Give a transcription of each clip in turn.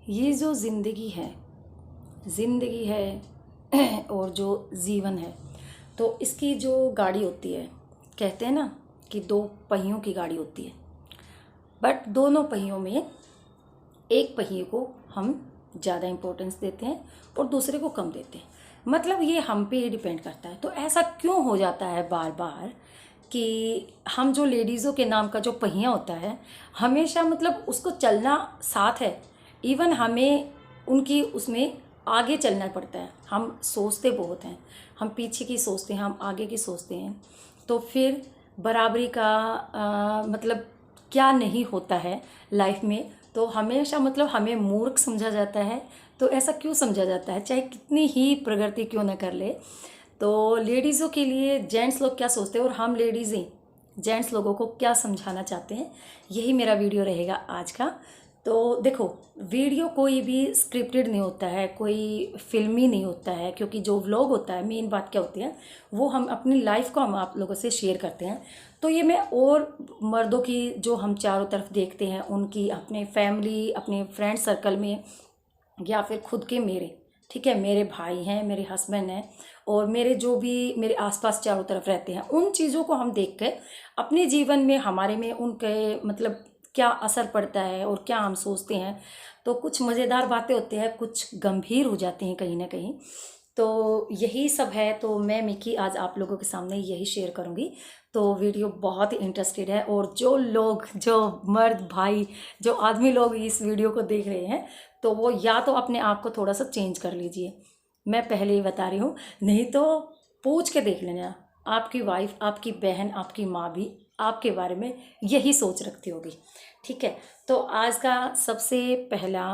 ये जो ज़िंदगी है और जो जीवन है, तो इसकी जो गाड़ी होती है, कहते हैं ना कि दो पहियों की गाड़ी होती है। बट दोनों पहियों में एक पहिए को हम ज़्यादा इम्पोर्टेंस देते हैं और दूसरे को कम देते हैं। मतलब ये हम पे ही डिपेंड करता है। तो ऐसा क्यों हो जाता है बार बार कि हम जो लेडीज़ों के नाम का जो पहिया होता है, हमेशा मतलब उसको चलना साथ है। इवन हमें उनकी उसमें आगे चलना पड़ता है। हम सोचते बहुत हैं, हम पीछे की सोचते हैं, हम आगे की सोचते हैं। तो फिर बराबरी का मतलब क्या नहीं होता है लाइफ में। तो हमेशा मतलब हमें मूर्ख समझा जाता है। तो ऐसा क्यों समझा जाता है, चाहे कितनी ही प्रगति क्यों ना कर ले। तो लेडीज़ों के लिए जेंट्स लोग क्या सोचते हैं और हम लेडीज़ें जेंट्स लोगों को क्या समझाना चाहते हैं, यही मेरा वीडियो रहेगा आज का। तो देखो, वीडियो कोई भी स्क्रिप्टेड नहीं होता है, कोई फिल्मी नहीं होता है, क्योंकि जो व्लॉग होता है, मेन बात क्या होती है, वो हम अपनी लाइफ को हम आप लोगों से शेयर करते हैं। तो ये मैं और मर्दों की जो हम चारों तरफ देखते हैं, उनकी अपने फैमिली, अपने फ्रेंड सर्कल में, या फिर खुद के मेरे, ठीक है, मेरे भाई हैं, मेरे हस्बैंड हैं, और मेरे जो भी मेरे आसपास चारों तरफ रहते हैं, उन चीज़ों को हम देख कर अपने जीवन में हमारे में उनके मतलब क्या असर पड़ता है और क्या हम सोचते हैं। तो कुछ मज़ेदार बातें होती हैं, कुछ गंभीर हो जाती हैं कहीं ना कहीं। तो यही सब है। तो मैं मिकी आज आप लोगों के सामने यही शेयर करूंगी। तो वीडियो बहुत ही इंटरेस्टेड है, और जो लोग, जो मर्द भाई, जो आदमी लोग इस वीडियो को देख रहे हैं, तो वो या तो अपने आप को थोड़ा सा चेंज कर लीजिए, मैं पहले ही बता रही हूँ। नहीं तो पूछ के देख लेना, आपकी वाइफ, आपकी बहन, आपकी माँ भी आपके बारे में यही सोच रखती होगी। ठीक है। तो आज का सबसे पहला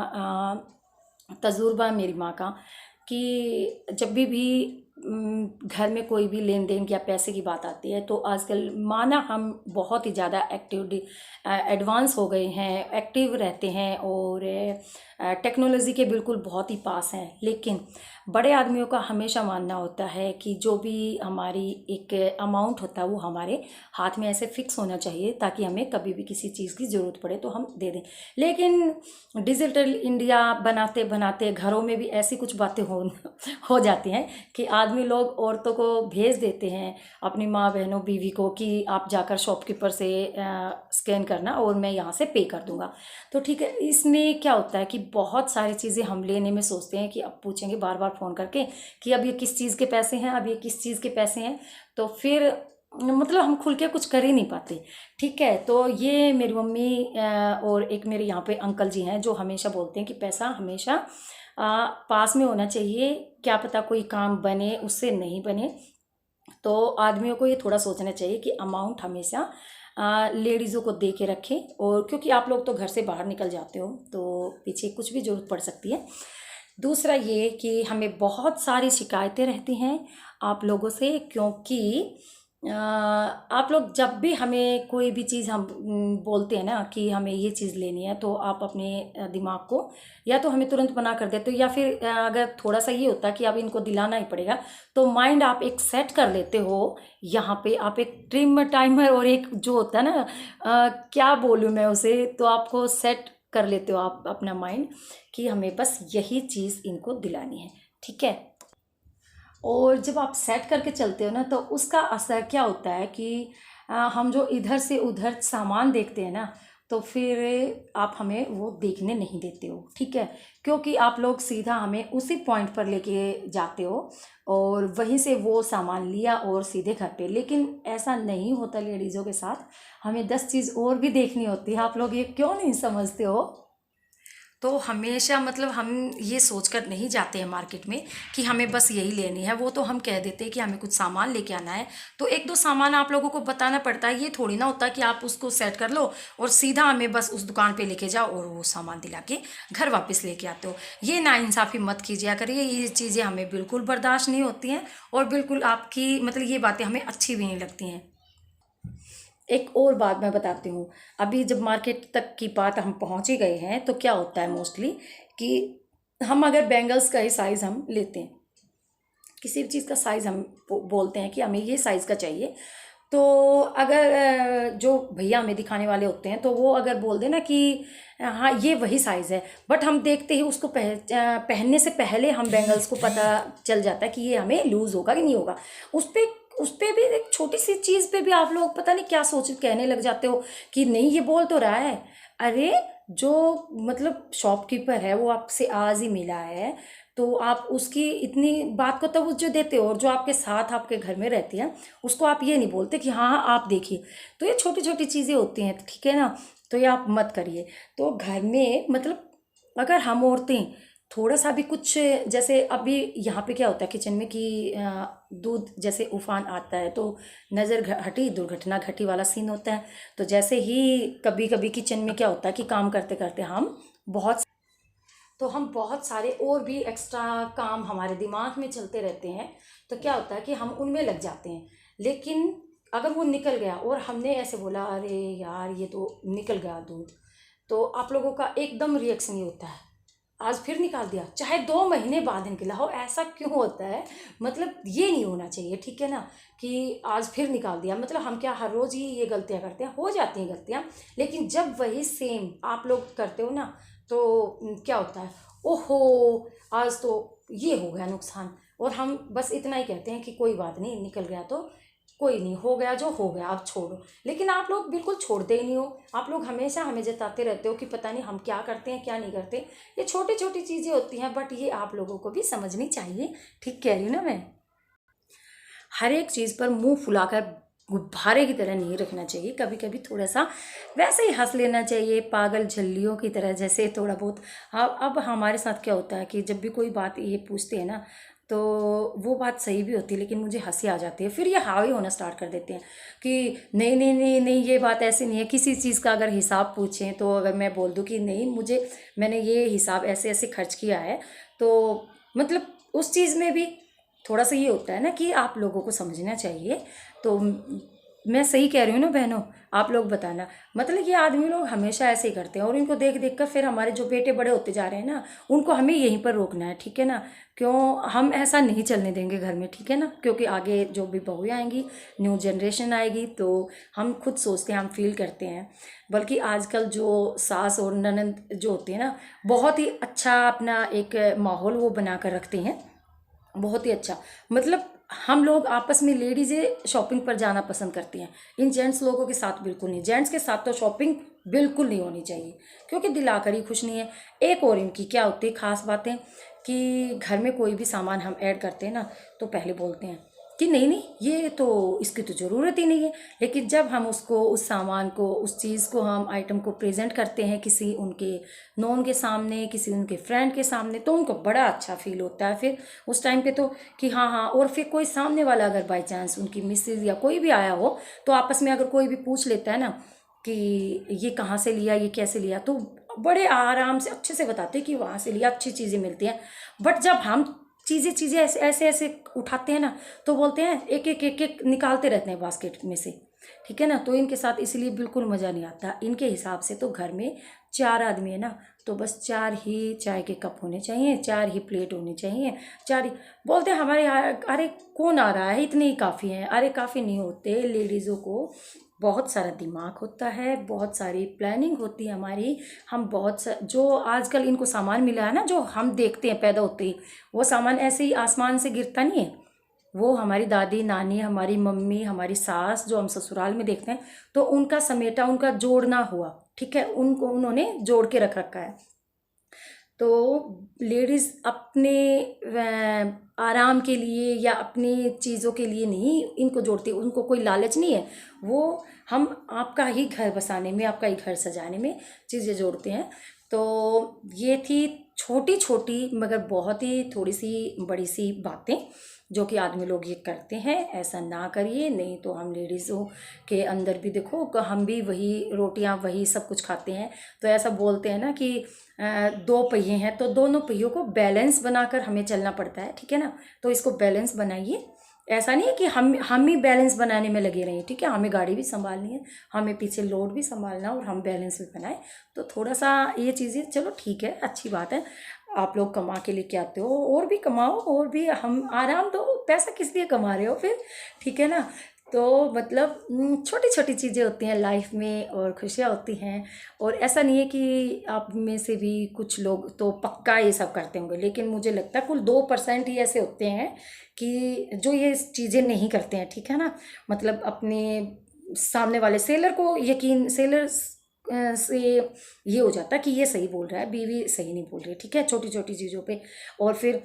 तजुर्बा मेरी माँ का, कि जब भी घर में कोई भी लेन देन या पैसे की बात आती है, तो आजकल माना हम बहुत ही ज़्यादा एडवांस हो गए हैं, एक्टिव रहते हैं, और टेक्नोलॉजी के बिल्कुल बहुत ही पास हैं। लेकिन बड़े आदमियों का हमेशा मानना होता है कि जो भी हमारी एक अमाउंट होता है, वो हमारे हाथ में ऐसे फिक्स होना चाहिए, ताकि हमें कभी भी किसी चीज़ की ज़रूरत पड़े तो हम दे दें। लेकिन डिजिटल इंडिया बनाते बनाते घरों में भी ऐसी कुछ बातें हो जाती हैं कि आदमी लोग औरतों को भेज देते हैं, अपनी माँ बहनों बीवी को, कि आप जाकर शॉपकीपर से स्कैन करना और मैं यहाँ से पे कर दूंगा। तो ठीक है, इसमें क्या होता है कि बहुत सारी चीज़ें हम लेने में सोचते हैं कि अब पूछेंगे बार बार फ़ोन करके कि अब ये किस चीज़ के पैसे हैं, अब ये किस चीज़ के पैसे हैं। तो फिर मतलब हम खुल के कुछ कर ही नहीं पाते। ठीक है। तो ये मेरी मम्मी और एक मेरे यहाँ पे अंकल जी हैं, जो हमेशा बोलते हैं कि पैसा हमेशा पास में होना चाहिए, क्या पता कोई काम बने उससे नहीं बने। तो आदमियों को ये थोड़ा सोचना चाहिए कि अमाउंट हमेशा लेडीज़ों को दे के रखें, और क्योंकि आप लोग तो घर से बाहर निकल जाते हो, तो पीछे कुछ भी ज़रूरत पड़ सकती है। दूसरा ये कि हमें बहुत सारी शिकायतें रहती हैं आप लोगों से, क्योंकि आप लोग जब भी हमें कोई भी चीज़ हम बोलते हैं ना कि हमें ये चीज़ लेनी है, तो आप अपने दिमाग को या तो हमें तुरंत मना कर देते हो, या फिर अगर थोड़ा सा ये होता है कि अब इनको दिलाना ही पड़ेगा, तो माइंड आप एक सेट कर लेते हो। यहाँ पे आप एक ट्रिम टाइमर और एक जो होता है ना, क्या बोलूँ मैं उसे, तो आपको सेट कर लेते हो आप अपना माइंड कि हमें बस यही चीज़ इनको दिलानी है। ठीक है। और जब आप सेट करके चलते हो ना, तो उसका असर क्या होता है कि हम जो इधर से उधर सामान देखते हैं ना, तो फिर आप हमें वो देखने नहीं देते हो। ठीक है। क्योंकि आप लोग सीधा हमें उसी पॉइंट पर लेके जाते हो, और वहीं से वो सामान लिया और सीधे घर पे। लेकिन ऐसा नहीं होता लेडीज़ों के साथ, हमें 10 चीज़ और भी देखनी होती है। आप लोग ये क्यों नहीं समझते हो। तो हमेशा मतलब हम ये सोचकर नहीं जाते हैं मार्केट में कि हमें बस यही लेनी है। वो तो हम कह देते हैं कि हमें कुछ सामान लेके आना है, तो एक दो सामान आप लोगों को बताना पड़ता है। ये थोड़ी ना होता कि आप उसको सेट कर लो और सीधा हमें बस उस दुकान पे लेके जाओ और वो सामान दिला के घर वापस लेके आते हो। ये नाइंसाफ़ी मत कीजिए करिए, ये चीज़ें हमें बिल्कुल बर्दाश्त नहीं होती हैं, और बिल्कुल आपकी मतलब ये बातें हमें अच्छी भी नहीं लगती हैं। एक और बात मैं बताती हूँ। अभी जब मार्केट तक की बात हम पहुँच ही गए हैं, तो क्या होता है मोस्टली कि हम अगर बैंगल्स का ही साइज़ हम लेते हैं, किसी भी चीज़ का साइज़ हम बोलते हैं कि हमें ये साइज़ का चाहिए, तो अगर जो भैया हमें दिखाने वाले होते हैं तो वो अगर बोल देना कि हाँ ये वही साइज़ है, बट हम देखते ही उसको पहनने से पहले हम बैंगल्स को पता चल जाता है कि ये हमें लूज़ होगा कि नहीं होगा। उस पे भी एक छोटी सी चीज़ पे भी आप लोग पता नहीं क्या सोच कहने लग जाते हो कि नहीं ये बोल तो रहा है। अरे जो मतलब शॉपकीपर है वो आपसे आज ही मिला है, तो आप उसकी इतनी बात को तवज्जो देते हो, और जो आपके साथ आपके घर में रहती है उसको आप ये नहीं बोलते कि हाँ हाँ आप देखिए। तो ये छोटी छोटी चीज़ें होती हैं, ठीक है ना। तो ये आप मत करिए। तो घर में मतलब अगर हम औरतें थोड़ा सा भी कुछ, जैसे अभी यहाँ पे क्या होता है किचन में कि दूध जैसे उफान आता है तो नज़र हटी दुर्घटना घटी वाला सीन होता है। तो जैसे ही कभी कभी किचन में क्या होता है कि काम करते करते हम बहुत सारे और भी एक्स्ट्रा काम हमारे दिमाग में चलते रहते हैं। तो क्या होता है कि हम उनमें लग जाते हैं, लेकिन अगर वो निकल गया और हमने ऐसे बोला अरे यार ये तो निकल गया दूध, तो आप लोगों का एकदम रिएक्शन ये होता है आज फिर निकाल दिया, चाहे 2 महीने बाद निकला हो। ऐसा क्यों होता है? मतलब ये नहीं होना चाहिए, ठीक है ना, कि आज फिर निकाल दिया। मतलब हम क्या हर रोज़ ही ये गलतियाँ करते हैं? हो जाती हैं गलतियाँ, लेकिन जब वही सेम आप लोग करते हो ना तो क्या होता है, ओहो आज तो ये हो गया नुकसान, और हम बस इतना ही कहते हैं कि कोई बात नहीं निकल गया तो कोई नहीं, हो गया जो हो गया अब छोड़ो। लेकिन आप लोग बिल्कुल छोड़ते ही नहीं हो। आप लोग हमेशा हमें जताते रहते हो कि पता नहीं हम क्या करते हैं क्या नहीं करते। ये छोटी छोटी चीज़ें होती हैं, बट ये आप लोगों को भी समझनी चाहिए। ठीक कह रही हूँ ना मैं? हर एक चीज़ पर मुंह फुलाकर गुब्बारे की तरह नहीं रखना चाहिए। कभी कभी थोड़ा सा वैसे ही हंस लेना चाहिए, पागल झल्लियों की तरह, जैसे थोड़ा बहुत। अब हमारे साथ क्या होता है कि जब भी कोई बात ये पूछते हैं ना तो वो बात सही भी होती है, लेकिन मुझे हंसी आ जाती है। फिर ये हावी होना स्टार्ट कर देते हैं कि नहीं नहीं नहीं नहीं ये बात ऐसी नहीं है। किसी चीज़ का अगर हिसाब पूछें तो अगर मैं बोल दूं कि नहीं मुझे मैंने ये हिसाब ऐसे ऐसे खर्च किया है, तो मतलब उस चीज़ में भी थोड़ा सा ये होता है ना कि आप लोगों को समझना चाहिए। तो मैं सही कह रही हूँ ना बहनों? आप लोग बताना। मतलब ये आदमी लोग हमेशा ऐसे ही करते हैं, और इनको देख देख कर फिर हमारे जो बेटे बड़े होते जा रहे हैं ना उनको हमें यहीं पर रोकना है, ठीक है ना। क्यों हम ऐसा नहीं चलने देंगे घर में, ठीक है ना, क्योंकि आगे जो भी बहुएं आएंगी, न्यू जनरेशन आएगी, तो हम खुद सोचते हैं, हम फील करते हैं। बल्कि आजकल जो सास और ननद जो होते हैं ना बहुत ही अच्छा अपना एक माहौल वो बना कर रखते हैं, बहुत ही अच्छा। मतलब हम लोग आपस में लेडीज़ें शॉपिंग पर जाना पसंद करती हैं, इन जेंट्स लोगों के साथ बिल्कुल नहीं। जेंट्स के साथ तो शॉपिंग बिल्कुल नहीं होनी चाहिए, क्योंकि दिलाकर ही खुश नहीं है। एक और इनकी क्या होती है खास बातें कि घर में कोई भी सामान हम ऐड करते हैं ना तो पहले बोलते हैं कि नहीं नहीं ये तो इसकी तो ज़रूरत ही नहीं है। लेकिन जब हम उसको उस सामान को उस चीज़ को हम आइटम को प्रेजेंट करते हैं किसी उनके नॉन के सामने, किसी उनके फ्रेंड के सामने, तो उनको बड़ा अच्छा फील होता है फिर उस टाइम पे तो कि हाँ हाँ। और फिर कोई सामने वाला अगर बाई चांस उनकी मिसेज या कोई भी आया हो तो आपस में अगर कोई भी पूछ लेता है ना कि ये कहाँ से लिया ये कैसे लिया, तो बड़े आराम से अच्छे से बताते हैं कि वहाँ से लिया, अच्छी चीज़ें मिलती हैं। बट जब हम चीज़ें चीज़ें ऐसे ऐसे ऐसे उठाते हैं ना तो बोलते हैं एक एक एक एक निकालते रहते हैं बास्केट में से, ठीक है ना। तो इनके साथ इसलिए बिल्कुल मज़ा नहीं आता। इनके हिसाब से तो घर में 4 आदमी है ना तो बस 4 ही चाय के कप होने चाहिए, 4 ही प्लेट होनी चाहिए, 4 ही। बोलते हैं हमारे यहाँ अरे कौन आ रहा है इतने ही काफ़ी हैं। अरे काफ़ी नहीं होते, लेडीज़ों को बहुत सारा दिमाग होता है, बहुत सारी प्लानिंग होती है हमारी। हम जो आजकल इनको सामान मिला है ना जो हम देखते हैं पैदा होते ही, वो सामान ऐसे ही आसमान से गिरता नहीं है। वो हमारी दादी नानी हमारी मम्मी हमारी सास जो हम ससुराल में देखते हैं तो उनका समेटा उनका जोड़ना हुआ, ठीक है, उनको उन्होंने जोड़ के रख रखा है। तो लेडीज़ अपने आराम के लिए या अपनी चीज़ों के लिए नहीं इनको जोड़ती, उनको कोई लालच नहीं है। वो हम आपका ही घर बसाने में, आपका ही घर सजाने में चीज़ें जोड़ते हैं। तो ये थी छोटी छोटी मगर बहुत ही थोड़ी सी बड़ी सी बातें जो कि आदमी लोग ये करते हैं। ऐसा ना करिए, नहीं तो हम लेडीज़ों के अंदर भी देखो हम भी वही रोटियां वही सब कुछ खाते हैं। तो ऐसा बोलते हैं ना कि 2 पहिए हैं तो दोनों पहियों को बैलेंस बनाकर हमें चलना पड़ता है, ठीक है ना। तो इसको बैलेंस बनाइए। ऐसा नहीं है कि हम ही बैलेंस बनाने में लगे रहें, ठीक है, हमें गाड़ी भी संभालनी है, हमें पीछे लोड भी संभालना और हम बैलेंस भी बनाए। तो थोड़ा सा ये चीज़ें चलो ठीक है, अच्छी बात है। आप लोग कमा के लेके आते हो और भी कमाओ, और भी हम आराम दो, पैसा किस लिए कमा रहे हो फिर, ठीक है ना। तो मतलब छोटी छोटी चीज़ें होती हैं लाइफ में और खुशियाँ होती हैं। और ऐसा नहीं है कि आप में से भी कुछ लोग तो पक्का ये सब करते होंगे, लेकिन मुझे लगता है कुल 2% ही ऐसे होते हैं कि जो ये चीज़ें नहीं करते हैं, ठीक है ना। मतलब अपने सामने वाले सेलर को यकीन, सेलर से ये हो जाता है कि ये सही बोल रहा है, बीवी सही नहीं बोल रही, ठीक है, छोटी छोटी चीज़ों पे। और फिर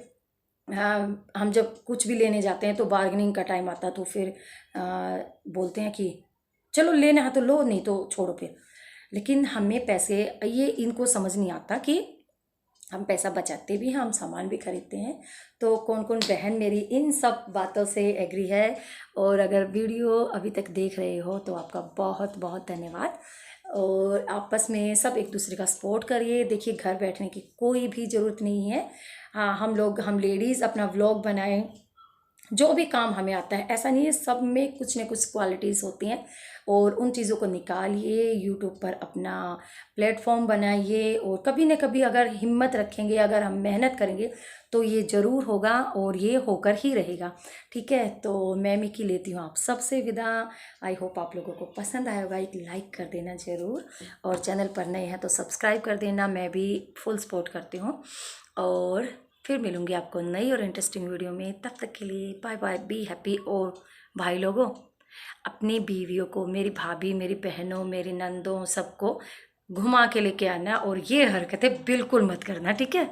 हम जब कुछ भी लेने जाते हैं तो बार्गेनिंग का टाइम आता है तो फिर बोलते हैं कि चलो लेना है तो लो, नहीं तो छोड़ो फिर। लेकिन हमें पैसे, ये इनको समझ नहीं आता कि हम पैसा बचाते भी हैं, हम सामान भी खरीदते हैं। तो कौन कौन बहन मेरी इन सब बातों से एग्री है। और अगर वीडियो अभी तक देख रहे हो तो आपका बहुत बहुत धन्यवाद। और आपस में सब एक दूसरे का सपोर्ट करिए। देखिए, घर बैठने की कोई भी ज़रूरत नहीं है। हाँ, हम लेडीज़ अपना व्लॉग बनाएं, जो भी काम हमें आता है, ऐसा नहीं है, सब में कुछ न कुछ क्वालिटीज़ होती हैं। और उन चीज़ों को निकालिए, यूट्यूब पर अपना प्लेटफॉर्म बनाइए। और कभी न कभी अगर हिम्मत रखेंगे, अगर हम मेहनत करेंगे तो ये ज़रूर होगा और ये होकर ही रहेगा, ठीक है। तो मैं मिकी लेती हूँ आप सबसे विदा। आई होप आप लोगों को पसंद आया होगा। एक लाइक कर देना ज़रूर, और चैनल पर नए हैं तो सब्सक्राइब कर देना, मैं भी फुल सपोर्ट करती हूँ। और फिर मिलूंगी आपको नई और इंटरेस्टिंग वीडियो में। तब तक के लिए बाय बाय, बी हैप्पी। और भाई लोगों, अपनी बीवियों को, मेरी भाभी, मेरी बहनों, मेरी नंदों, सबको घुमा के लेके आना, और ये हरकतें बिल्कुल मत करना, ठीक है।